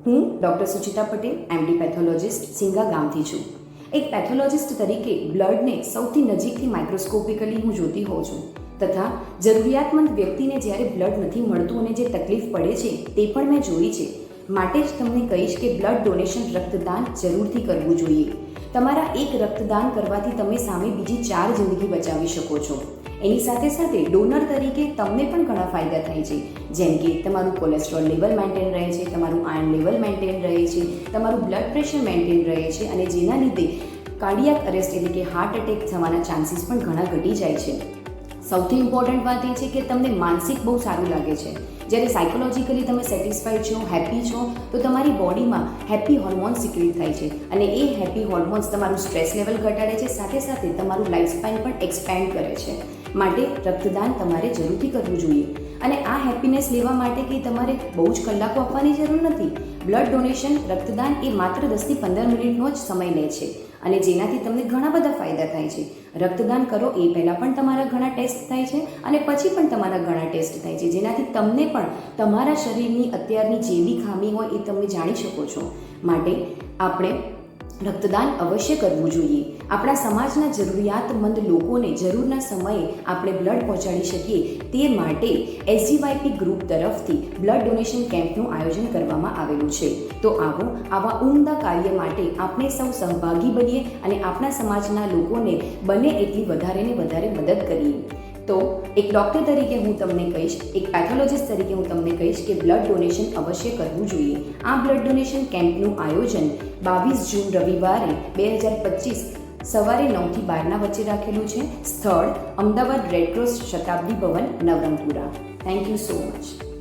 હું doctor Suchita Patel M D pathologist Singa ગામથી છું. એક પેથોલોજિસ્ટ તરીકે બ્લડને સૌથી નજીકથી માઇક્રોસ્કોપિકલી હું જોતી હોઉં છું તથા જરૂરિયાતમંદ વ્યક્તિને જ્યારે બ્લડ નથી મળતું અને જે તકલીફ પડે છે તે પણ મેં જોઈ છે. માટે જ તમને કહીશ કે બ્લડ ડોનેશન રક્તદાન જરૂરથી કરવું જોઈએ. તમારા એક રક્તદાન કરવાથી તમે સામે બીજી 4 જિંદગી બચાવી શકો છો. એની સાથે સાથે ડોનર તરીકે તમને પણ ઘણા ફાયદા થાય છે, જેમ કે તમારું કોલેસ્ટ્રોલ લેવલ મેન્ટેન રહે છે, તમારું આયર્ન લેવલ મેન્ટેન રહે છે, તમારું બ્લડ પ્રેશર મેન્ટેન રહે છે અને જેના લીધે કાર્ડિયાક અરેસ્ટ એટલે કે હાર્ટ એટેક થવાના ચાન્સીસ પણ ઘણા ઘટી જાય છે. સૌથી ઇમ્પોર્ટન્ટ વાત એ છે કે તમને માનસિક બહુ સારું લાગે છે. જ્યારે સાયકોલોજીકલી તમે સેટિસ્ફાઈડ છો, હેપી છો, તો તમારી બોડીમાં હેપી હોર્મોન્સ સિક્રેટ થાય છે અને એ હેપી હોર્મોન્સ તમારું સ્ટ્રેસ લેવલ ઘટાડે છે, સાથે સાથે તમારું લાઈફ સ્પાન પણ એક્સપેન્ડ કરે છે. માટે રક્તદાન તમારે જરૂરથી કરવું જોઈએ. અને આ હેપીનેસ લેવા માટે કે તમારે બહુ જ કલાકો આપવાની જરૂર નથી. બ્લડ ડોનેશન રક્તદાન એ માત્ર 10થી 15 મિનિટનો જ સમય લે છે અને જેનાથી તમને ઘણા બધા ફાયદા થાય છે. રક્તદાન કરો એ પહેલાં પણ તમારા ઘણા ટેસ્ટ થાય છે અને પછી પણ તમારા ઘણા ટેસ્ટ થાય છે, જેનાથી તમને પણ તમારા શરીરની અત્યારની જે બી ખામી હોય એ તમે જાણી શકો છો. માટે આપણે રક્તદાન અવશ્ય કરવું જોઈએ. આપણા સમાજના જરૂરિયાતમંદ લોકોને જરૂરના સમયે આપણે બ્લડ પહોંચાડી શકીએ તે માટે SGYP ગ્રુપ તરફથી બ્લડ ડોનેશન કેમ્પનું આયોજન કરવામાં આવેલું છે. તો આવા ઉમદા કાર્ય માટે આપણે સૌ સહભાગી બનીએ અને આપણા સમાજના લોકોને બને એટલી વધારે ને વધારે મદદ કરીએ. તો એક ડૉક્ટર તરીકે હું તમને કહીશ, એક પેથોલોજિસ્ટ તરીકે હું તમને કહીશ કે બ્લડ ડોનેશન અવશ્ય કરવું જોઈએ. આ બ્લડ ડોનેશન કેમ્પનું આયોજન 22 જૂન રવિવારે 2025 સવારે 9 થી 12 વચ્ચે રાખેલું છે. સ્થળ Ahmedabad Red Cross Shatabdi Bhavan, Navrangpura. Thank you so much.